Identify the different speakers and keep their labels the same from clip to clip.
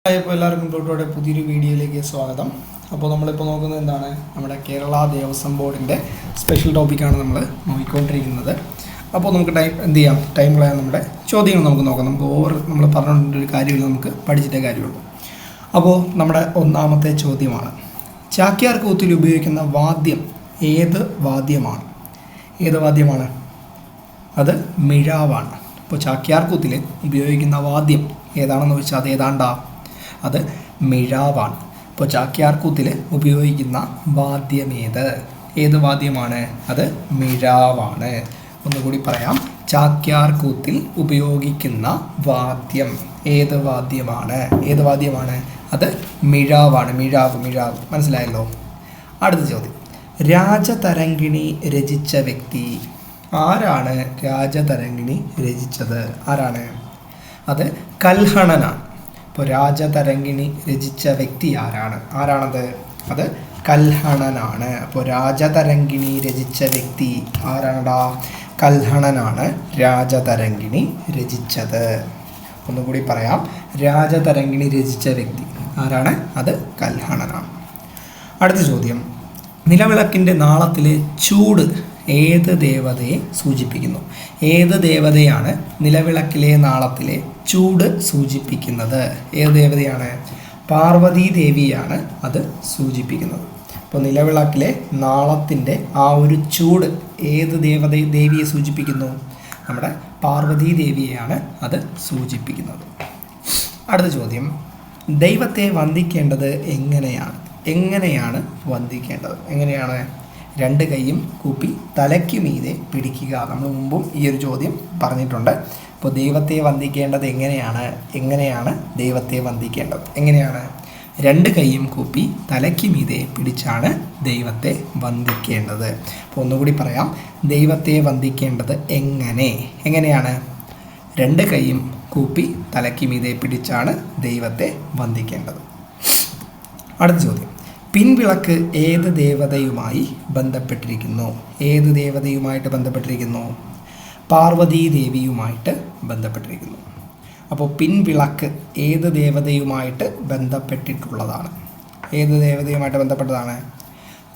Speaker 1: ഇപ്പോൾ എല്ലാവർക്കും തൊട്ടോടെ പുതിയൊരു വീഡിയോയിലേക്ക് സ്വാഗതം. അപ്പോൾ നമ്മളിപ്പോൾ നോക്കുന്നത് എന്താണ്, നമ്മുടെ കേരള ദേവസ്വം ബോർഡിൻ്റെ സ്പെഷ്യൽ ടോപ്പിക്കാണ് നമ്മൾ നോക്കിക്കൊണ്ടിരിക്കുന്നത്. അപ്പോൾ നമുക്ക് ടൈം കളയാൻ നമ്മുടെ ചോദ്യങ്ങൾ നമുക്ക് നോക്കാം. നമുക്ക് നമ്മൾ പറഞ്ഞുകൊണ്ടൊരു കാര്യമില്ല, നമുക്ക് പഠിച്ചിട്ടേ കാര്യമുള്ളൂ. അപ്പോൾ നമ്മുടെ ഒന്നാമത്തെ ചോദ്യമാണ്, ചാക്യാർ കൂത്തിൽ ഉപയോഗിക്കുന്ന വാദ്യം ഏത് വാദ്യമാണ്? അത് മിഴാവാണ്. അപ്പോൾ ചാക്യാർ കൂത്തിൽ ഉപയോഗിക്കുന്ന വാദ്യം ഏതാണെന്ന് വെച്ചാൽ അത് മിഴാവാണ്. അപ്പോൾ ചാക്യാർ കൂത്തിൽ ഉപയോഗിക്കുന്ന വാദ്യം ഏത് വാദ്യമാണ്? അത് മിഴാവാണ്. ഒന്നുകൂടി പറയാം, ചാക്യാർ കൂത്തിൽ ഉപയോഗിക്കുന്ന വാദ്യം ഏത് വാദ്യമാണ്? അത് മിഴാവാണ്. മിഴാവ് മനസ്സിലായല്ലോ. അടുത്ത ചോദ്യം, രാജതരംഗിണി രചിച്ച വ്യക്തി ആരാണ്? രാജതരംഗിണി രചിച്ചത് ആരാണ്? അത് കൽഹണനാണ്. ഇപ്പോൾ രാജതരംഗിണി രചിച്ച വ്യക്തി ആരാണത്? അത് കൽഹണനാണ്. അപ്പോൾ രാജതരംഗിണി രചിച്ച വ്യക്തി ആരാണടാ? കൽഹണനാണ് രാജതരംഗിണി രചിച്ചത്. ഒന്നുകൂടി പറയാം, രാജതരംഗിണി രചിച്ച വ്യക്തി ആരാണ്? അത് കൽഹണനാണ്. അടുത്ത ചോദ്യം, നിലവിളക്കിൻ്റെ നാളത്തിലെ ചൂട് ഏത് ദേവതയെ സൂചിപ്പിക്കുന്നു? ഏത് ദേവതയാണ് നിലവിളക്കിലെ നാളത്തിലെ ചൂട് സൂചിപ്പിക്കുന്നത്? ഏത് ദേവതയാണ്? പാർവതി ദേവിയാണ് അത് സൂചിപ്പിക്കുന്നത്. അപ്പോൾ നിലവിളക്കിലെ നാളത്തിൻ്റെ ആ ഒരു ചൂട് ഏത് ദേവിയെ സൂചിപ്പിക്കുന്നു? നമ്മുടെ പാർവതി ദേവിയെയാണ് അത് സൂചിപ്പിക്കുന്നത്. അടുത്ത ചോദ്യം, ദൈവത്തെ വന്ദിക്കേണ്ടത് എങ്ങനെയാണ് വന്ദിക്കേണ്ടത്? രണ്ട് കൈയും കൂപ്പി തലയ്ക്ക് മീതെ പിടിക്കുക. നമ്മൾ മുമ്പും ഈ ഒരു ചോദ്യം പറഞ്ഞിട്ടുണ്ട്. അപ്പോൾ ദൈവത്തെ വന്ദിക്കേണ്ടത് എങ്ങനെയാണ് ദൈവത്തെ വന്ദിക്കേണ്ടത്? രണ്ട് കൈയും കൂപ്പി തലയ്ക്ക് മീതെ പിടിച്ചാണ് ദൈവത്തെ വന്ദിക്കേണ്ടത്. അപ്പോൾ ഒന്നുകൂടി പറയാം, ദൈവത്തെ വന്ദിക്കേണ്ടത് എങ്ങനെയാണ്? രണ്ട് കൈയും കൂപ്പി തലയ്ക്ക് മീതെ പിടിച്ചാണ് ദൈവത്തെ വന്ദിക്കേണ്ടത്. അടുത്ത ചോദ്യം, പിൻവിളക്ക് ഏത് ദേവതയുമായി ബന്ധപ്പെട്ടിരിക്കുന്നു? പാർവതി ദേവിയുമായിട്ട് ബന്ധപ്പെട്ടിരിക്കുന്നു. അപ്പോൾ പിൻവിളക്ക് ഏത് ദേവതയുമായിട്ട് ബന്ധപ്പെട്ടിട്ടുള്ളതാണ്?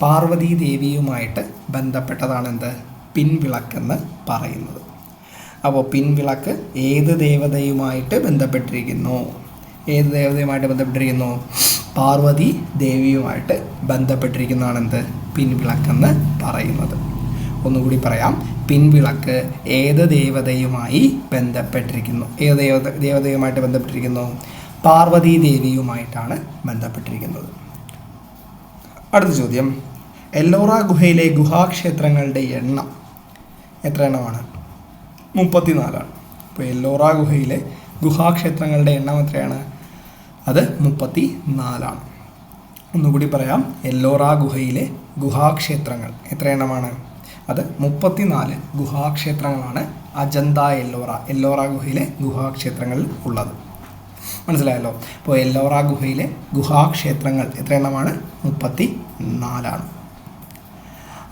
Speaker 1: പാർവതി ദേവിയുമായിട്ട് ബന്ധപ്പെട്ടതാണ് പിൻവിളക്കെന്ന് പറയുന്നത്. അപ്പോൾ പിൻവിളക്ക് ഏത് ദേവതയുമായിട്ട് ബന്ധപ്പെട്ടിരിക്കുന്നു? പാർവതി ദേവിയുമായിട്ട് ബന്ധപ്പെട്ടിരിക്കുന്നതാണ് പിൻവിളക്കെന്ന് പറയുന്നത്. ഒന്നുകൂടി പറയാം, പിൻവിളക്ക് ഏത് ദേവതയുമായി ബന്ധപ്പെട്ടിരിക്കുന്നു? ദേവതയുമായിട്ട് ബന്ധപ്പെട്ടിരിക്കുന്നു? പാർവതി ദേവിയുമായിട്ടാണ് ബന്ധപ്പെട്ടിരിക്കുന്നത്. അടുത്ത ചോദ്യം, എല്ലോറ ഗുഹയിലെ ഗുഹാക്ഷേത്രങ്ങളുടെ എണ്ണം എത്ര എണ്ണമാണ്? 34. അപ്പോൾ എല്ലോറ ഗുഹയിലെ ഗുഹാക്ഷേത്രങ്ങളുടെ എണ്ണം എത്രയാണ്? അത് 34. ഒന്നുകൂടി പറയാം, എല്ലോറ ഗുഹയിലെ ഗുഹാക്ഷേത്രങ്ങൾ എത്ര എണ്ണമാണ്? അത് 34 ഗുഹാക്ഷേത്രങ്ങളാണ് അജന്ത എല്ലോറ ഗുഹയിലെ ഗുഹാക്ഷേത്രങ്ങളിൽ ഉള്ളത്. മനസ്സിലായല്ലോ. അപ്പോൾ എല്ലോറ ഗുഹയിലെ ഗുഹാക്ഷേത്രങ്ങൾ എത്ര എണ്ണമാണ്? 34.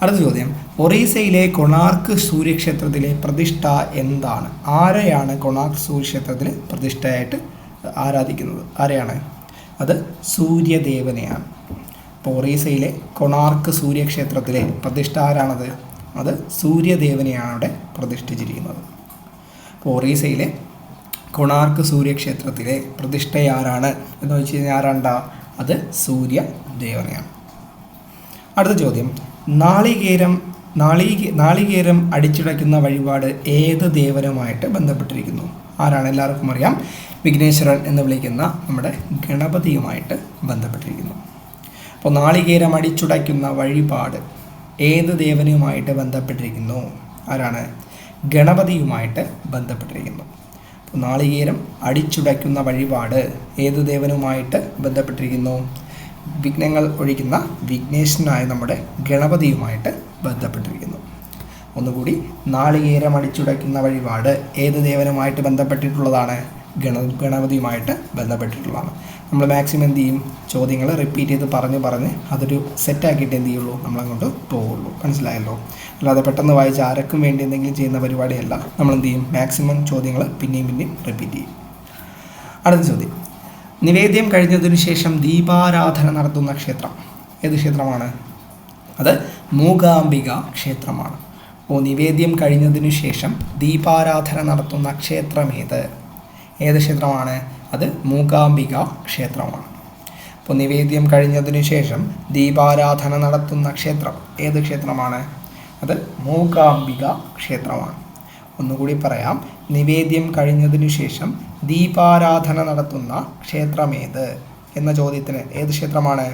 Speaker 1: അടുത്ത ചോദ്യം, ഒറീസയിലെ കൊണാർക്ക് സൂര്യക്ഷേത്രത്തിലെ പ്രതിഷ്ഠ എന്താണ്? ആരെയാണ് കൊണാർക്ക് സൂര്യക്ഷേത്രത്തിൽ പ്രതിഷ്ഠയായിട്ട് ആരാധിക്കുന്നത്? അത് സൂര്യദേവനെയാണ്. അപ്പോൾ ഒറീസയിലെ കൊണാർക്ക് സൂര്യക്ഷേത്രത്തിലെ പ്രതിഷ്ഠ ആരാണത്? അത് സൂര്യദേവനെയാണ് അവിടെ പ്രതിഷ്ഠിച്ചിരിക്കുന്നത്. അപ്പോൾ ഒറീസയിലെ കൊണാർക്ക് സൂര്യക്ഷേത്രത്തിലെ പ്രതിഷ്ഠ ആരാണ് എന്ന് വെച്ച് കഴിഞ്ഞാൽ അത് സൂര്യദേവനെയാണ്. അടുത്ത ചോദ്യം, നാളികേരം അടിച്ചുടയ്ക്കുന്ന വഴിപാട് ഏത് ദേവനുമായിട്ട് ബന്ധപ്പെട്ടിരിക്കുന്നു? ആരാണ്? എല്ലാവർക്കും അറിയാം, വിഘ്നേശ്വരൻ എന്ന് വിളിക്കുന്ന നമ്മുടെ ഗണപതിയുമായിട്ട് ബന്ധപ്പെട്ടിരിക്കുന്നു. അപ്പോൾ നാളികേരം അടിച്ചുടയ്ക്കുന്ന വഴിപാട് ഏത് ദേവനുമായിട്ട് ബന്ധപ്പെട്ടിരിക്കുന്നു? ആരാണ്? ഗണപതിയുമായിട്ട് ബന്ധപ്പെട്ടിരിക്കുന്നു. അപ്പോൾ നാളികേരം അടിച്ചുടയ്ക്കുന്ന വഴിപാട് ഏത് ദേവനുമായിട്ട് ബന്ധപ്പെട്ടിരിക്കുന്നു? വിഘ്നങ്ങൾ ഒഴിക്കുന്ന വിഘ്നേശ്വരനായ നമ്മുടെ ഗണപതിയുമായിട്ട് ബന്ധപ്പെട്ടിരിക്കുന്നു. ഒന്നുകൂടി, നാളികേരം അടിച്ചുടയ്ക്കുന്ന വഴിപാട് ഏത് ദേവനുമായിട്ട് ബന്ധപ്പെട്ടിട്ടുള്ളതാണ്? ഗണപതിയുമായിട്ട് ബന്ധപ്പെട്ടിട്ടുള്ളതാണ്. നമ്മൾ മാക്സിമം എന്ത് ചെയ്യും, ചോദ്യങ്ങൾ റിപ്പീറ്റ് ചെയ്ത് പറഞ്ഞ് അതൊരു സെറ്റാക്കിയിട്ട് എന്ത് ചെയ്യുള്ളൂ, നമ്മളങ്ങോട്ട് പോവുള്ളൂ. മനസ്സിലായല്ലോ. അല്ലാതെ പെട്ടെന്ന് വായിച്ച് ആർക്കും വേണ്ടി എന്തെങ്കിലും ചെയ്യുന്ന പരിപാടിയല്ല. നമ്മൾ എന്ത് ചെയ്യും, മാക്സിമം ചോദ്യങ്ങൾ പിന്നെയും റിപ്പീറ്റ് ചെയ്യും. അടുത്ത ചോദ്യം, നിവേദ്യം കഴിഞ്ഞതിനു ശേഷം ദീപാരാധന നടത്തുന്ന ക്ഷേത്രം ഏത് ക്ഷേത്രമാണ്? അത് മൂകാംബിക ക്ഷേത്രമാണ്. അപ്പോൾ നിവേദ്യം കഴിഞ്ഞതിനു ശേഷം ദീപാരാധന നടത്തുന്ന ക്ഷേത്രം ഏത് ക്ഷേത്രമാണ്? അത് മൂകാംബിക ക്ഷേത്രമാണ്. അപ്പോൾ നിവേദ്യം കഴിഞ്ഞതിനു ശേഷം ദീപാരാധന നടത്തുന്ന ക്ഷേത്രം ഏത് ക്ഷേത്രമാണ്? അത് മൂകാംബിക ക്ഷേത്രമാണ്. ഒന്നുകൂടി പറയാം, നിവേദ്യം കഴിഞ്ഞതിനു ശേഷം ദീപാരാധന നടത്തുന്ന ക്ഷേത്രം എന്ന ചോദ്യത്തിന് ഏത് ക്ഷേത്രമാണ്?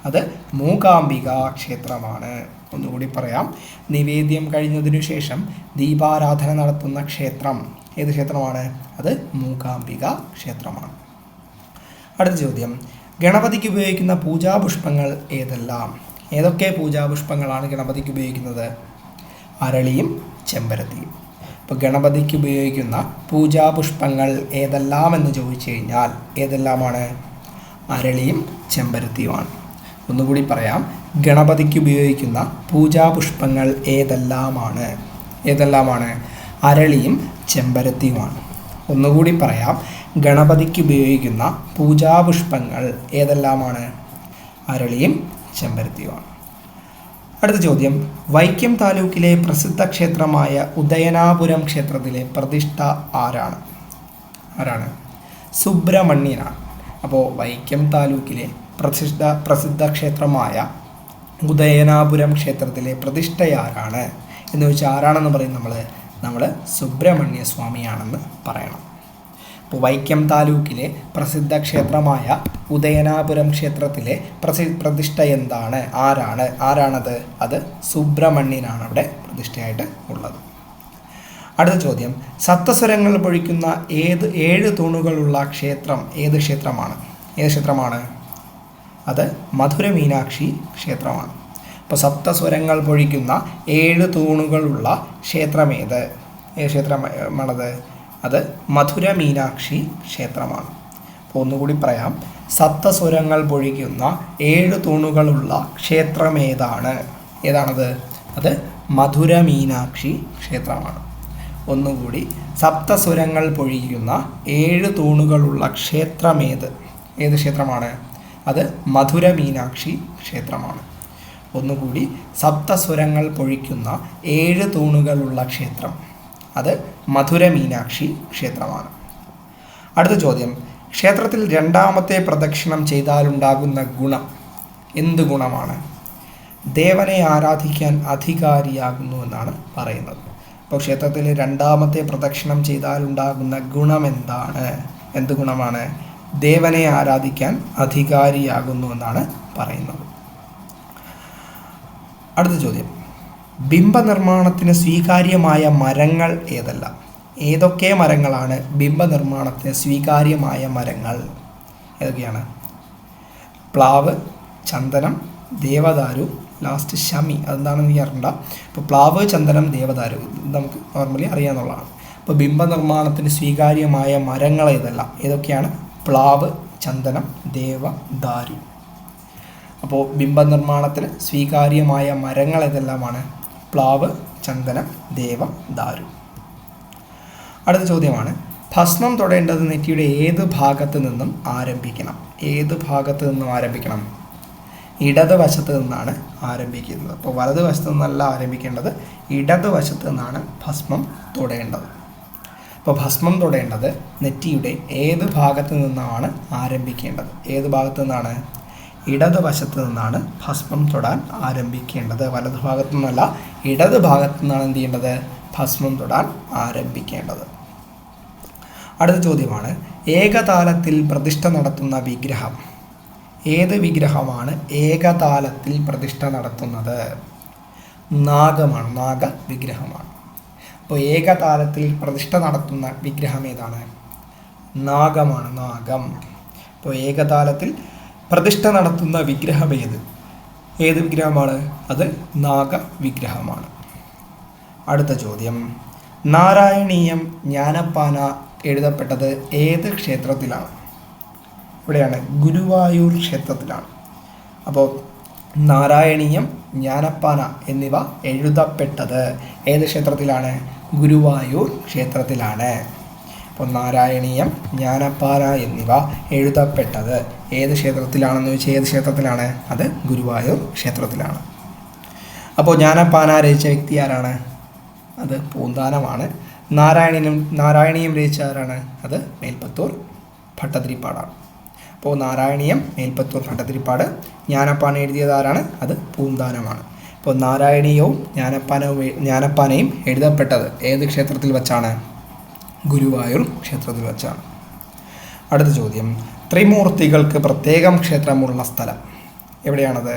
Speaker 1: അത് മൂകാംബിക ക്ഷേത്രമാണ്. ഒന്നുകൂടി പറയാം, നിവേദ്യം കഴിഞ്ഞതിനു ശേഷം ദീപാരാധന നടത്തുന്ന ക്ഷേത്രം ഏത് ക്ഷേത്രമാണ്? അത് മൂകാംബിക ക്ഷേത്രമാണ്. അടുത്ത ചോദ്യം, ഗണപതിക്ക് ഉപയോഗിക്കുന്ന പൂജാപുഷ്പങ്ങൾ ഏതെല്ലാം? ഏതൊക്കെ പൂജാപുഷ്പങ്ങളാണ് ഗണപതിക്ക് ഉപയോഗിക്കുന്നത്? അരളിയും ചെമ്പരത്തിയും. ഇപ്പോൾ ഗണപതിക്ക് ഉപയോഗിക്കുന്ന പൂജാപുഷ്പങ്ങൾ ഏതെല്ലാം എന്ന് ചോദിച്ചു കഴിഞ്ഞാൽ ഏതെല്ലാമാണ്? അരളിയും ചെമ്പരത്തിയുമാണ്. ഒന്നുകൂടി പറയാം, ഗണപതിക്ക് ഉപയോഗിക്കുന്ന പൂജാപുഷ്പങ്ങൾ ഏതെല്ലാമാണ്? അരളിയും ചെമ്പരത്തിയുമാണ്. ഒന്നുകൂടി പറയാം, ഗണപതിക്ക് ഉപയോഗിക്കുന്ന പൂജാപുഷ്പങ്ങൾ ഏതെല്ലാമാണ്? അരളിയും ചെമ്പരത്തിയുമാണ്. അടുത്ത ചോദ്യം, വൈക്കം താലൂക്കിലെ പ്രസിദ്ധ ക്ഷേത്രമായ ഉദയനാപുരം ക്ഷേത്രത്തിലെ പ്രതിഷ്ഠ ആരാണ്? സുബ്രഹ്മണ്യനാണ്. അപ്പോൾ വൈക്കം താലൂക്കിലെ പ്രസിദ്ധ ക്ഷേത്രമായ ഉദയനാപുരം ക്ഷേത്രത്തിലെ പ്രതിഷ്ഠയാരാണ് എന്ന് ചോദിച്ചാൽ ആരാണെന്ന് പറയും? നമ്മൾ സുബ്രഹ്മണ്യ സ്വാമിയാണെന്ന് പറയണം. അപ്പോൾ വൈക്കം താലൂക്കിലെ പ്രസിദ്ധ ക്ഷേത്രമായ ഉദയനാപുരം ക്ഷേത്രത്തിലെ പ്രതിഷ്ഠ എന്താണ്? ആരാണത്? അത് സുബ്രഹ്മണ്യനാണ് അവിടെ പ്രതിഷ്ഠയായിട്ട് ഉള്ളത്. അടുത്ത ചോദ്യം, സപ്തസ്വരങ്ങൾ പൊഴിക്കുന്ന 7 തൂണുകളുള്ള ക്ഷേത്രം ഏത് ക്ഷേത്രമാണ്? അത് മധുര മീനാക്ഷി ക്ഷേത്രമാണ്. അപ്പോൾ സപ്തസ്വരങ്ങൾ പൊഴിക്കുന്ന 7 തൂണുകളുള്ള ക്ഷേത്രം ഏത് ക്ഷേത്രമാണത്? അത് മധുര മീനാക്ഷി ക്ഷേത്രമാണ്. അപ്പോൾ ഒന്നുകൂടി പറയാം, സപ്തസ്വരങ്ങൾ പൊഴിക്കുന്ന 7 തൂണുകളുള്ള ക്ഷേത്രം ഏതാണത്? അത് മധുര മീനാക്ഷി ക്ഷേത്രമാണ്. ഒന്നുകൂടി, സപ്തസ്വരങ്ങൾ പൊഴിക്കുന്ന 7 തൂണുകളുള്ള ക്ഷേത്രം ഏത് ക്ഷേത്രമാണ്? അത് മധുര മീനാക്ഷി ക്ഷേത്രമാണ്. ഒന്നുകൂടി, സപ്തസ്വരങ്ങൾ പൊഴിക്കുന്ന 7 തൂണുകളുള്ള ക്ഷേത്രം അത് മധുര മീനാക്ഷി ക്ഷേത്രമാണ്. അടുത്ത ചോദ്യം, ക്ഷേത്രത്തിൽ രണ്ടാമത്തെ പ്രദക്ഷിണം ചെയ്താലുണ്ടാകുന്ന ഗുണം എന്ത് ഗുണമാണ്? ദേവനെ ആരാധിക്കാൻ അധികാരിയാകുന്നു എന്നാണ് പറയുന്നത്. അപ്പോൾ ക്ഷേത്രത്തിൽ രണ്ടാമത്തെ പ്രദക്ഷിണം ചെയ്താലുണ്ടാകുന്ന ഗുണം എന്ത് ഗുണമാണ്? ദേവനെ ആരാധിക്കാൻ അധികാരിയാകുന്നു എന്നാണ് പറയുന്നത്. അടുത്ത ചോദ്യം, ബിംബനിർമ്മാണത്തിന് സ്വീകാര്യമായ മരങ്ങൾ ഏതെല്ലാം? ഏതൊക്കെ മരങ്ങളാണ് ബിംബനിർമ്മാണത്തിന് സ്വീകാര്യമായ മരങ്ങൾ? ഏതൊക്കെയാണ്? പ്ലാവ്, ചന്ദനം, ദേവദാരു, ലാസ്റ്റ് ശമി. അതെന്താണെന്ന് എനിക്ക് അറിയണ്ട. ഇപ്പോൾ പ്ലാവ്, ചന്ദനം, ദേവദാരു നമുക്ക് നോർമലി അറിയാവുന്നതാണ്. അപ്പോൾ ബിംബനിർമ്മാണത്തിന് സ്വീകാര്യമായ മരങ്ങൾ ഏതൊക്കെയാണ്? പ്ലാവ്, ചന്ദനം, ദേവദാരു. അപ്പോൾ ബിംബനിർമ്മാണത്തിന് സ്വീകാര്യമായ മരങ്ങൾ ഏതെല്ലാമാണ്? പ്ലാവ്, ചന്ദനം, ദേവദാരു. അടുത്ത ചോദ്യമാണ്, ഭസ്മം തൊടേണ്ടത് നെറ്റിയുടെ ഏത് ഭാഗത്ത് നിന്നും ആരംഭിക്കണം? ഇടതുവശത്ത് നിന്നാണ് ആരംഭിക്കുന്നത്. അപ്പോൾ വലതുവശത്ത് നിന്നല്ല ആരംഭിക്കേണ്ടത്, ഇടതുവശത്ത് നിന്നാണ് ഭസ്മം തൊടേണ്ടത്. അപ്പോൾ ഭസ്മം തൊടേണ്ടത് നെറ്റിയുടെ ഏത് ഭാഗത്ത് നിന്നാണ് ആരംഭിക്കേണ്ടത്? ഏത് ഭാഗത്ത് നിന്നാണ്? ഇടതുവശത്ത് നിന്നാണ് ഭസ്മം തൊടാൻ ആരംഭിക്കേണ്ടത്. വലതു ഭാഗത്തു നിന്നല്ല, ഇടത് ഭാഗത്തു നിന്നാണ് എന്ത് ചെയ്യേണ്ടത്? ഭസ്മം തൊടാൻ ആരംഭിക്കേണ്ടത്. അടുത്ത ചോദ്യമാണ്, ഏകതാലത്തിൽ പ്രതിഷ്ഠ നടത്തുന്ന വിഗ്രഹം ഏത് വിഗ്രഹമാണ് ഏകതാലത്തിൽ പ്രതിഷ്ഠ നടത്തുന്നത്? നാഗമാണ്, നാഗവിഗ്രഹമാണ്. അപ്പോൾ ഏകതാലത്തിൽ പ്രതിഷ്ഠ നടത്തുന്ന വിഗ്രഹം ഏതാണ്? നാഗമാണ്, നാഗം. അപ്പോൾ ഏകതാലത്തിൽ പ്രതിഷ്ഠ നടത്തുന്ന വിഗ്രഹം ഏത് വിഗ്രഹമാണ്? അത് നാഗവിഗ്രഹമാണ്. അടുത്ത ചോദ്യം, നാരായണീയം ജ്ഞാനപ്പാന എഴുതപ്പെട്ടത് ഏത് ക്ഷേത്രത്തിലാണ്? ഇവിടെയാണ്, ഗുരുവായൂർ ക്ഷേത്രത്തിലാണ്. അപ്പോൾ നാരായണീയം, ജ്ഞാനപ്പാന എന്നിവ എഴുതപ്പെട്ടത് ഏത് ക്ഷേത്രത്തിലാണ്? ഗുരുവായൂർ ക്ഷേത്രത്തിലാണ്. അപ്പോൾ നാരായണീയം, ജ്ഞാനപ്പാന എന്നിവ എഴുതപ്പെട്ടത് ഏത് ക്ഷേത്രത്തിലാണെന്ന് ചോദിച്ചാൽ ഏത് ക്ഷേത്രത്തിലാണ്? അത് ഗുരുവായൂർ ക്ഷേത്രത്തിലാണ്. അപ്പോൾ ജ്ഞാനപ്പാന രചിച്ച വ്യക്തി ആരാണ്? അത് പൂന്താനമാണ്. നാരായണീയം രചിച്ച ആരാണ്? അത് മേൽപ്പത്തൂർ ഭട്ടതിരിപ്പാടാണ്. അപ്പോൾ നാരായണീയം മേൽപ്പത്തൂർ ഭട്ടതിരിപ്പാട്, ജ്ഞാനപ്പാന എഴുതിയത് ആരാണ്? അത് പൂന്താനമാണ്. അപ്പോൾ നാരായണീയവും ജ്ഞാനപ്പാനയും എഴുതപ്പെട്ടത് ഏത് ക്ഷേത്രത്തിൽ വച്ചാണ്? ഗുരുവായൂർ ക്ഷേത്രത്തിൽ വച്ചാണ്. അടുത്ത ചോദ്യം, ത്രിമൂർത്തികൾക്ക് പ്രത്യേകം ക്ഷേത്രമുള്ള സ്ഥലം എവിടെയാണത്?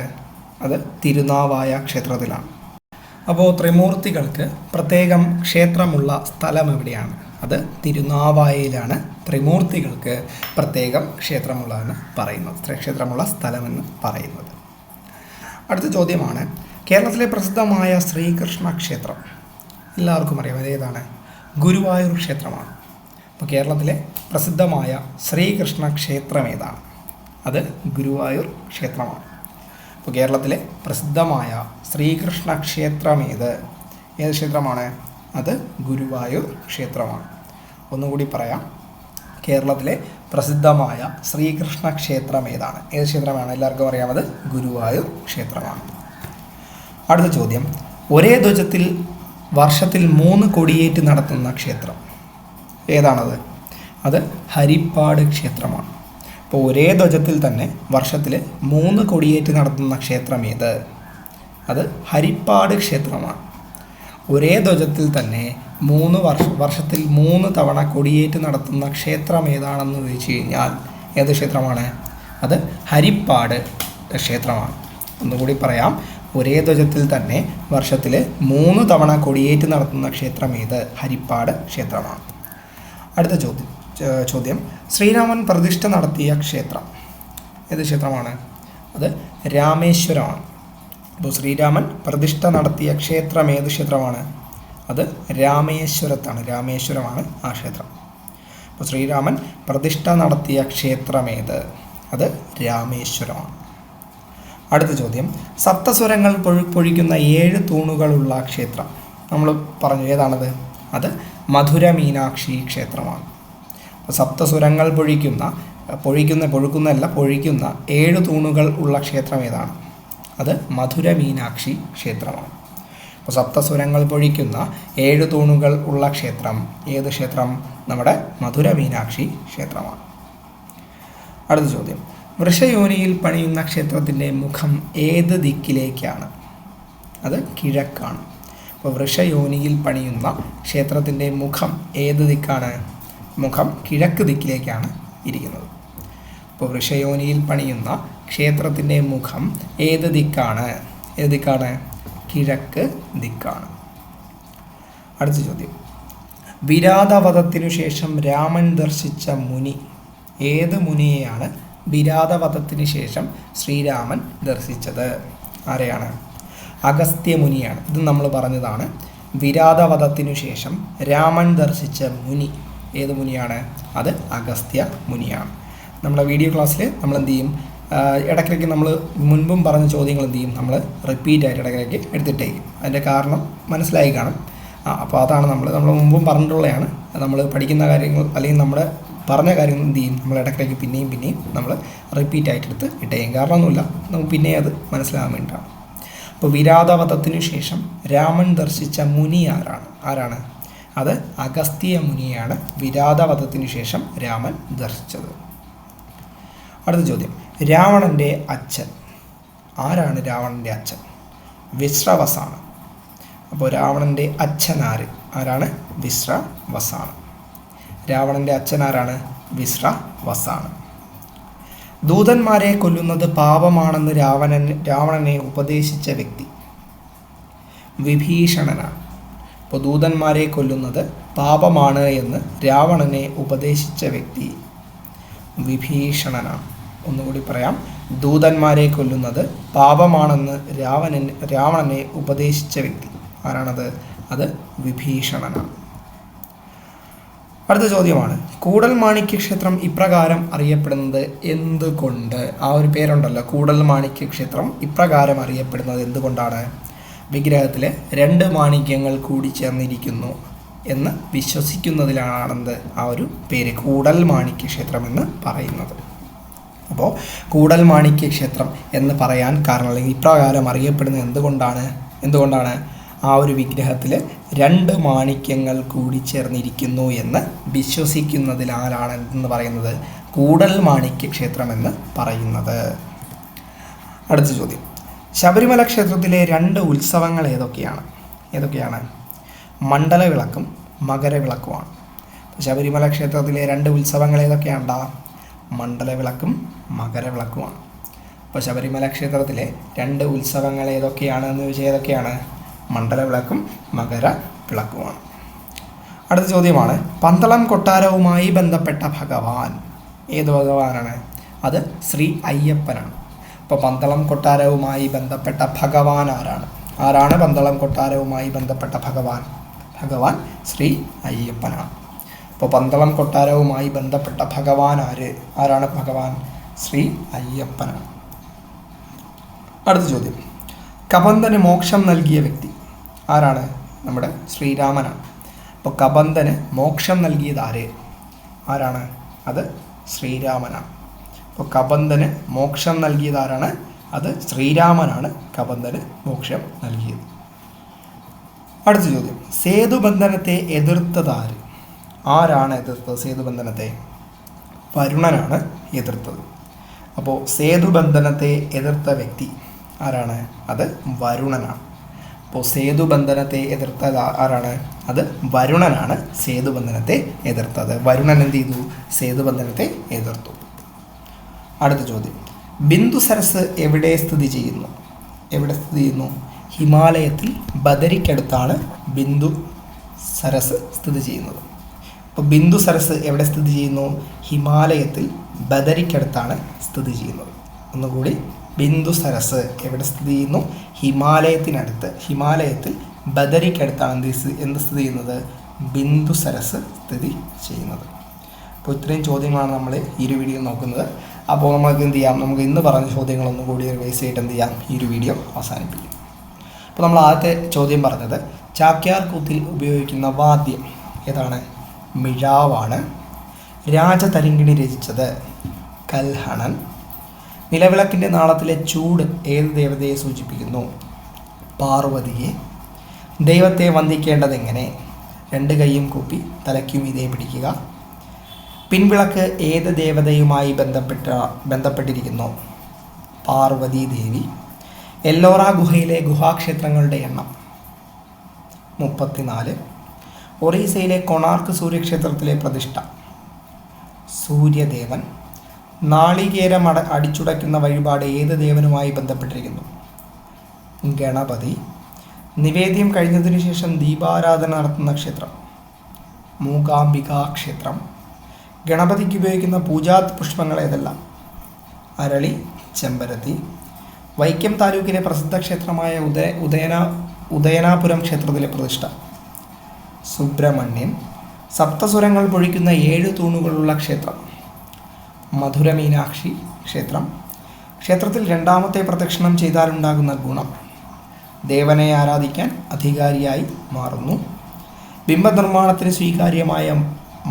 Speaker 1: അത് തിരുനാവായ ക്ഷേത്രത്തിലാണ്. അപ്പോൾ ത്രിമൂർത്തികൾക്ക് പ്രത്യേകം ക്ഷേത്രമുള്ള സ്ഥലം എവിടെയാണ്? അത് തിരുനാവായയിലാണ് ത്രിമൂർത്തികൾക്ക് പ്രത്യേകം ക്ഷേത്രമുള്ളതെന്ന് പറയുന്നത്, ക്ഷേത്രമുള്ള സ്ഥലമെന്ന് പറയുന്നത്. അടുത്ത ചോദ്യമാണ്, കേരളത്തിലെ പ്രസിദ്ധമായ ശ്രീകൃഷ്ണ ക്ഷേത്രം എല്ലാവർക്കും അറിയാം, അതേതാണ്? ഗുരുവായൂർ ക്ഷേത്രമാണ്. അപ്പോൾ കേരളത്തിലെ പ്രസിദ്ധമായ ശ്രീകൃഷ്ണ ക്ഷേത്രം ഏതാണ്? അത് ഗുരുവായൂർ ക്ഷേത്രമാണ്. അപ്പോൾ കേരളത്തിലെ പ്രസിദ്ധമായ ശ്രീകൃഷ്ണ ക്ഷേത്രം ഏത് ക്ഷേത്രമാണ്? അത് ഗുരുവായൂർ ക്ഷേത്രമാണ്. ഒന്നുകൂടി പറയാം, കേരളത്തിലെ പ്രസിദ്ധമായ ശ്രീകൃഷ്ണ ക്ഷേത്രം ഏതാണ്? ഏത് ക്ഷേത്രമാണ്? എല്ലാവർക്കും അറിയാം, അത് ഗുരുവായൂർ ക്ഷേത്രമാണ്. അടുത്ത ചോദ്യം, ഒരേ ധ്വജത്തിൽ വർഷത്തിൽ 3 കൊടിയേറ്റ് നടത്തുന്ന ക്ഷേത്രം ഏതാണത്? അത് ഹരിപ്പാട് ക്ഷേത്രമാണ്. അപ്പോൾ ഒരേ ധ്വജത്തിൽ തന്നെ വർഷത്തിൽ 3 കൊടിയേറ്റ് നടത്തുന്ന ക്ഷേത്രം ഏത്? അത് ഹരിപ്പാട് ക്ഷേത്രമാണ്. ഒരേ ധ്വജത്തിൽ തന്നെ വർഷത്തിൽ 3 തവണ കൊടിയേറ്റ് നടത്തുന്ന ക്ഷേത്രം ഏതാണെന്ന് ചോദിച്ചു കഴിഞ്ഞാൽ ഏത് ക്ഷേത്രമാണ്? അത് ഹരിപ്പാട് ക്ഷേത്രമാണ്. ഒന്നുകൂടി പറയാം, ഒരേ ധ്വജത്തിൽ തന്നെ വർഷത്തിൽ 3 തവണ കൊടിയേറ്റ് നടത്തുന്ന ക്ഷേത്രം ഏത്? ഹരിപ്പാട് ക്ഷേത്രമാണ്. അടുത്ത ചോദ്യം, ശ്രീരാമൻ പ്രതിഷ്ഠ നടത്തിയ ക്ഷേത്രം ഏത് ക്ഷേത്രമാണ്? അത് രാമേശ്വരമാണ്. അപ്പോൾ ശ്രീരാമൻ പ്രതിഷ്ഠ നടത്തിയ ക്ഷേത്രം ഏത് ക്ഷേത്രമാണ്? അത് രാമേശ്വരത്താണ്, രാമേശ്വരമാണ് ആ ക്ഷേത്രം. അപ്പോൾ ശ്രീരാമൻ പ്രതിഷ്ഠ നടത്തിയ ക്ഷേത്രം ഏത്? അത് രാമേശ്വരമാണ്. അടുത്ത ചോദ്യം, സപ്തസ്വരങ്ങൾ പൊഴിക്കുന്ന 7 തൂണുകളുള്ള ക്ഷേത്രം നമ്മൾ പറഞ്ഞു, ഏതാണത്? അത് മധുര മീനാക്ഷി ക്ഷേത്രമാണ്. അപ്പോൾ സപ്തസ്വരങ്ങൾ പൊഴിക്കുന്ന 7 തൂണുകൾ ഉള്ള ക്ഷേത്രം ഏതാണ്? അത് മധുര മീനാക്ഷി ക്ഷേത്രമാണ്. അപ്പോൾ സപ്തസ്വരങ്ങൾ പൊഴിക്കുന്ന 7 തൂണുകൾ ഉള്ള ക്ഷേത്രം ഏത് ക്ഷേത്രം? നമ്മുടെ മധുര മീനാക്ഷി ക്ഷേത്രമാണ്. അടുത്ത ചോദ്യം, വൃഷയോനിയിൽ പണിയുന്ന ക്ഷേത്രത്തിൻ്റെ മുഖം ഏത് ദിക്കിലേക്കാണ്? അത് കിഴക്കാണ്. അപ്പോൾ വൃഷയോനിയിൽ പണിയുന്ന ക്ഷേത്രത്തിൻ്റെ മുഖം ഏത് ദിക്കാണ്? മുഖം കിഴക്ക് ദിക്കിലേക്കാണ് ഇരിക്കുന്നത്. അപ്പോൾ വൃഷയോനിയിൽ പണിയുന്ന ക്ഷേത്രത്തിൻ്റെ മുഖം ഏത് ദിക്കാണ്? കിഴക്ക് ദിക്കാണ്. അടുത്ത ചോദ്യം, വിരാതവധത്തിനു ശേഷം രാമൻ ദർശിച്ച മുനി ഏത് മുനിയെയാണ് വിരാതവധത്തിന് ശേഷം ശ്രീരാമൻ ദർശിച്ചത്? ആരെയാണ്? അഗസ്ത്യ മുനിയാണ്. ഇത് നമ്മൾ പറഞ്ഞതാണ്. വിരാതവധത്തിനു ശേഷം രാമൻ ദർശിച്ച മുനി ഏത് മുനിയാണ്? അത് അഗസ്ത്യ മുനിയാണ്. നമ്മുടെ വീഡിയോ ക്ലാസ്സിൽ നമ്മൾ എന്ത് ചെയ്യും? ഇടയ്ക്കിടയ്ക്ക് നമ്മൾ മുൻപും പറഞ്ഞ ചോദ്യങ്ങൾ എന്ത് ചെയ്യും? നമ്മൾ റിപ്പീറ്റ് ആയിട്ട് ഇടയ്ക്കിടയ്ക്ക് എടുത്തിട്ടേക്കും. അതിൻ്റെ കാരണം മനസ്സിലായി കാണും. അപ്പോൾ അതാണ് നമ്മൾ മുമ്പും പറഞ്ഞിട്ടുള്ളതാണ്. നമ്മൾ പഠിക്കുന്ന കാര്യങ്ങൾ അല്ലെങ്കിൽ നമ്മുടെ പറഞ്ഞ കാര്യങ്ങൾ എന്ത് ചെയ്യും? നമ്മൾ ഇടയ്ക്കിടയ്ക്ക് പിന്നെയും നമ്മൾ റിപ്പീറ്റ് ആയിട്ട് എടുത്ത് ഇട്ടേക്കും. കാരണമൊന്നുമില്ല, നമുക്ക് പിന്നെ അത് മനസ്സിലാകാൻ വേണ്ടിയിട്ടാണ്. അപ്പോൾ വിരാതവധത്തിനു ശേഷം രാമൻ ദർശിച്ച മുനി ആരാണ്? അത് അഗസ്ത്യ മുനിയാണ് വിരാതവധത്തിനു ശേഷം രാമൻ ദർശിച്ചത്. അടുത്ത ചോദ്യം, രാവണൻ്റെ അച്ഛൻ ആരാണ്? രാവണൻ്റെ അച്ഛൻ വിശ്രവസാണ്. അപ്പോൾ രാവണൻ്റെ അച്ഛൻ ആരാണ്? വിശ്രവസാണ്. രാവണൻ്റെ അച്ഛൻ ആരാണ്? വിശ്രവസാണ്. ദൂതന്മാരെ കൊല്ലുന്നത് പാപമാണെന്ന് രാവണനെ ഉപദേശിച്ച വ്യക്തി വിഭീഷണനാണ്. അപ്പോൾ ദൂതന്മാരെ കൊല്ലുന്നത് പാപമാണ് എന്ന് രാവണനെ ഉപദേശിച്ച വ്യക്തി വിഭീഷണനാണ്. ഒന്നുകൂടി പറയാം, ദൂതന്മാരെ കൊല്ലുന്നത് പാപമാണെന്ന് രാവണനെ ഉപദേശിച്ച വ്യക്തി ആരാണത്? അത് വിഭീഷണനാണ്. അടുത്ത ചോദ്യമാണ്, കൂടൽമാണിക്യ ക്ഷേത്രം ഇപ്രകാരം അറിയപ്പെടുന്നത് എന്തുകൊണ്ട്? ആ ഒരു പേരുണ്ടല്ലോ, കൂടൽമാണിക്യ ക്ഷേത്രം ഇപ്രകാരം അറിയപ്പെടുന്നത് എന്തുകൊണ്ടാണ്? വിഗ്രഹത്തിൽ 2 മാണിക്യങ്ങൾ കൂടി ചേർന്നിരിക്കുന്നു എന്ന് വിശ്വസിക്കുന്നതിലാണെന്ത് ആ ഒരു പേര് കൂടൽമാണിക്യ ക്ഷേത്രം എന്ന് പറയുന്നത്. അപ്പോൾ കൂടൽമാണിക്യ ക്ഷേത്രം എന്ന് പറയാൻ കാരണം, അല്ലെങ്കിൽ ഇപ്രകാരം അറിയപ്പെടുന്നത് എന്തുകൊണ്ടാണ് ആ ഒരു വിഗ്രഹത്തിൽ 2 മാണിക്യങ്ങൾ കൂടി ചേർന്നിരിക്കുന്നു എന്ന് വിശ്വസിക്കുന്നതിനാലാണ് എന്ന് പറയുന്നത് കൂടൽമാണിക്യ ക്ഷേത്രം എന്ന് പറയുന്നത്. അടുത്ത ചോദ്യം, ശബരിമല ക്ഷേത്രത്തിലെ 2 ഉത്സവങ്ങൾ ഏതൊക്കെയാണ്? മണ്ഡലവിളക്കും മകരവിളക്കുമാണ്. ശബരിമല ക്ഷേത്രത്തിലെ 2 ഉത്സവങ്ങൾ ഏതൊക്കെയാണ്? മണ്ഡലവിളക്കും മകരവിളക്കുമാണ്. അപ്പോൾ ശബരിമല ക്ഷേത്രത്തിലെ 2 ഉത്സവങ്ങൾ ഏതൊക്കെയാണെന്ന് ചോദിച്ചാൽ ഏതൊക്കെയാണ്? മണ്ഡലവിളക്കും മകരവിളക്കുമാണ്. അടുത്ത ചോദ്യമാണ്, പന്തളം കൊട്ടാരവുമായി ബന്ധപ്പെട്ട ഭഗവാൻ ഏത് ഭഗവാനാണ്? അത് ശ്രീ അയ്യപ്പനാണ്. അപ്പോൾ പന്തളം കൊട്ടാരവുമായി ബന്ധപ്പെട്ട ഭഗവാൻ ആരാണ് പന്തളം കൊട്ടാരവുമായി ബന്ധപ്പെട്ട ഭഗവാൻ ശ്രീ അയ്യപ്പനാണ്. അപ്പോൾ പന്തളം കൊട്ടാരവുമായി ബന്ധപ്പെട്ട ഭഗവാൻ ആരാണ്? ഭഗവാൻ ശ്രീ അയ്യപ്പനാണ്. അടുത്ത ചോദ്യം, കബന്ധന് മോക്ഷം നൽകിയ വ്യക്തി ആരാണ്? നമ്മുടെ ശ്രീരാമനാണ്. അപ്പോൾ കബന്ധന് മോക്ഷം നൽകിയത് ആരാണ്? അത് ശ്രീരാമനാണ്. അപ്പോൾ കബന്ധന് മോക്ഷം നൽകിയത് ആരാണ്? അത് ശ്രീരാമനാണ് കബന്ധന് മോക്ഷം നൽകിയത്. അടുത്ത ചോദ്യം, സേതുബന്ധനത്തെ എതിർത്തത് ആരാണ് എതിർത്തത്? സേതുബന്ധനത്തെ വരുണനാണ് എതിർത്തത്. അപ്പോൾ സേതുബന്ധനത്തെ എതിർത്ത വ്യക്തി ആരാണ്? അത് വരുണനാണ്. അപ്പോൾ സേതുബന്ധനത്തെ എതിർത്തത് ആരാണ്? അത് വരുണനാണ് സേതുബന്ധനത്തെ എതിർത്തത്. വരുണൻ എന്ത് ചെയ്തു? സേതുബന്ധനത്തെ എതിർത്തു. അടുത്ത ചോദ്യം, ബിന്ദു സരസ് എവിടെ സ്ഥിതി ചെയ്യുന്നു? ഹിമാലയത്തിൽ ബദരിക്കടുത്താണ് ബിന്ദു സരസ് സ്ഥിതി ചെയ്യുന്നത്. അപ്പോൾ ബിന്ദു സരസ് എവിടെ സ്ഥിതി ചെയ്യുന്നു? ഹിമാലയത്തിൽ ബദരിക്കടുത്താണ് സ്ഥിതി ചെയ്യുന്നത്. ഒന്നുകൂടി, ബിന്ദു സരസ് എവിടെ സ്ഥിതി ചെയ്യുന്നു? ഹിമാലയത്തിൽ ബദരിക്കടുത്താണ് എന്ത് സ്ഥിതി ചെയ്യുന്നത്? ബിന്ദു സരസ് സ്ഥിതി ചെയ്യുന്നത്. അപ്പോൾ ഇത്രയും ചോദ്യങ്ങളാണ് നമ്മൾ ഈ ഒരു വീഡിയോ നോക്കുന്നത്. അപ്പോൾ നമുക്ക് എന്ത് ചെയ്യാം? നമുക്ക് ഇന്ന് പറഞ്ഞ ചോദ്യങ്ങളൊന്നും കൂടി റിവൈസ് ചെയ്തിട്ട് എന്ത് ചെയ്യാം? ഈ ഒരു വീഡിയോ അവസാനിപ്പിക്കും. അപ്പോൾ നമ്മൾ ആദ്യത്തെ ചോദ്യം പറഞ്ഞത്, ചാക്യാർ കൂത്തിൽ ഉപയോഗിക്കുന്ന വാദ്യം ഏതാണ്? മിഴാവാണ്. രാജതരംഗിണി രചിച്ചത് കൽഹണൻ. നിലവിളക്കിൻ്റെ നാളത്തിലെ ചൂട് ഏത് ദേവതയെ സൂചിപ്പിക്കുന്നു? പാർവതിയെ. ദൈവത്തെ വന്ദിക്കേണ്ടത് എങ്ങനെ? 2 കൈയും കൂപ്പി തലയ്ക്കുമീതെ പിടിക്കുക. പിൻവിളക്ക് ഏത് ദേവതയുമായി ബന്ധപ്പെട്ടിരിക്കുന്നു? പാർവതി ദേവി. എല്ലോറ ഗുഹയിലെ ഗുഹാക്ഷേത്രങ്ങളുടെ എണ്ണം 34. ഒറീസയിലെ കൊണാർക്ക് സൂര്യക്ഷേത്രത്തിലെ പ്രതിഷ്ഠ? സൂര്യദേവൻ. നാളികേരം അടിച്ചുടയ്ക്കുന്ന വഴിപാട് ഏത് ദേവനുമായി ബന്ധപ്പെട്ടിരിക്കുന്നു? ഗണപതി. നിവേദ്യം കഴിഞ്ഞതിനു ശേഷം ദീപാരാധന നടത്തുന്ന ക്ഷേത്രം? മൂകാംബികാ ക്ഷേത്രം. ഗണപതിക്ക് ഉപയോഗിക്കുന്ന പൂജാ പുഷ്പങ്ങൾ ഏതെല്ലാം? അരളി, ചെമ്പരത്തി. വൈക്കം താലൂക്കിലെ പ്രസിദ്ധ ക്ഷേത്രമായ ഉദയനാപുരം ക്ഷേത്രത്തിലെ പ്രതിഷ്ഠ? സുബ്രഹ്മണ്യൻ. സപ്തസ്വരങ്ങൾ പൊഴിക്കുന്ന 7 തൂണുകളുള്ള ക്ഷേത്രം? മധുര മീനാക്ഷി ക്ഷേത്രം. ക്ഷേത്രത്തിൽ 2ാമത്തെ പ്രദക്ഷിണം ചെയ്താലുണ്ടാകുന്ന ഗുണം? ദേവനെ ആരാധിക്കാൻ അധികാരിയായി മാറുന്നു. ബിംബനിർമ്മാണത്തിന് സ്വീകാര്യമായ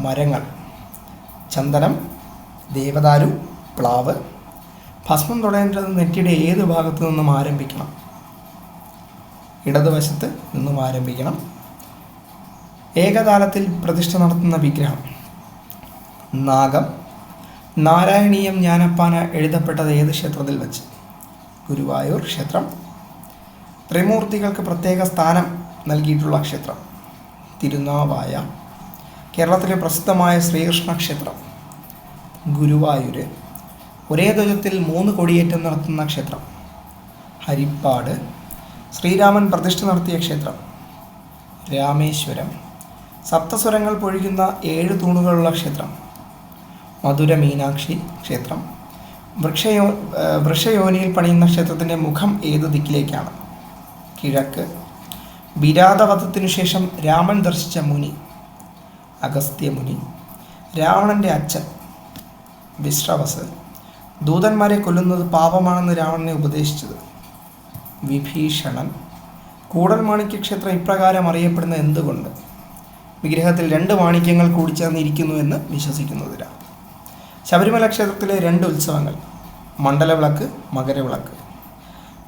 Speaker 1: മരങ്ങൾ? ചന്ദനം, ദേവദാരു, പ്ലാവ്. ഭസ്മം തൊടേണ്ടത് നെറ്റിയുടെ ഏത് ഭാഗത്തു നിന്നും ആരംഭിക്കണം? ഇടതുവശത്ത് നിന്നും ആരംഭിക്കണം. ഏകതാലത്തിൽ പ്രതിഷ്ഠ നടത്തുന്ന വിഗ്രഹം? നാഗം. നാരായണീയം ജ്ഞാനപ്പാന എഴുതപ്പെട്ടത് ഏത് ക്ഷേത്രത്തിൽ വെച്ച്? ഗുരുവായൂർ ക്ഷേത്രം. ത്രിമൂർത്തികൾക്ക് പ്രത്യേക സ്ഥാനം നൽകിയിട്ടുള്ള ക്ഷേത്രം? തിരുനാവായ. കേരളത്തിലെ പ്രസിദ്ധമായ ശ്രീകൃഷ്ണ ക്ഷേത്രം? ഗുരുവായൂർ. ഒരേ ധ്വജത്തിൽ 3 കൊടിയേറ്റം നടത്തുന്ന ക്ഷേത്രം? ഹരിപ്പാട്. ശ്രീരാമൻ പ്രതിഷ്ഠ നടത്തിയ ക്ഷേത്രം? രാമേശ്വരം. സപ്തസ്വരങ്ങൾ പൊഴിക്കുന്ന 7 തൂണുകളുള്ള ക്ഷേത്രം? മധുര മീനാക്ഷി ക്ഷേത്രം. വൃക്ഷയോനിയിൽ പണിയുന്ന ക്ഷേത്രത്തിൻ്റെ മുഖം ഏത് ദിക്കിലേക്കാണ്? കിഴക്ക്. വിരാതവധത്തിനു ശേഷം രാമൻ ദർശിച്ച മുനി? അഗസ്ത്യമുനി. രാവണൻ്റെ അച്ഛൻ? വിശ്രവസ്. ദൂതന്മാരെ കൊല്ലുന്നത് പാപമാണെന്ന് രാവണനെ ഉപദേശിച്ചത്? വിഭീഷണൻ. കൂടൽമാണിക്യ ക്ഷേത്രം ഇപ്രകാരം അറിയപ്പെടുന്ന എന്തുകൊണ്ട്? വിഗ്രഹത്തിൽ 2 മാണിക്യങ്ങൾ കൂടിച്ചേർന്നിരിക്കുന്നു എന്ന് വിശ്വസിക്കുന്നതിലാണ്. ശബരിമല ക്ഷേത്രത്തിലെ 2 ഉത്സവങ്ങൾ, മണ്ഡലവിളക്ക്, മകരവിളക്ക്.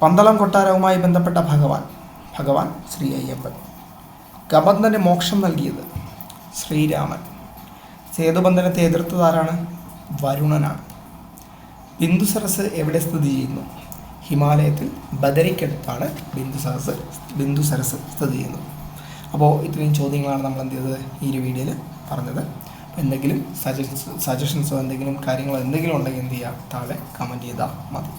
Speaker 1: പന്തളം കൊട്ടാരവുമായി ബന്ധപ്പെട്ട ഭഗവാൻ ശ്രീ അയ്യപ്പൻ. കബന്ധന് മോക്ഷം നൽകിയത് ശ്രീരാമൻ. സേതുബന്ധനത്തെ എതിർത്തതാരാണ്? വരുണനാണ്. ബിന്ദുസരസ് എവിടെ സ്ഥിതി ചെയ്യുന്നു? ഹിമാലയത്തിൽ ബദരിക്കടുത്താണ് ബിന്ദുസരസ് സ്ഥിതി ചെയ്യുന്നത്. അപ്പോൾ ഇത്രയും ചോദ്യങ്ങളാണ് നമ്മൾ എന്ത് ചെയ്തത് ഈ ഒരു വീഡിയോയിൽ പറഞ്ഞത്. എന്തെങ്കിലും സജഷൻസോ എന്തെങ്കിലും കാര്യങ്ങളോ എന്തെങ്കിലും ഉണ്ടെങ്കിൽ എന്ത് ചെയ്യുക, താഴെ കമൻറ്റ് ചെയ്താൽ മതി.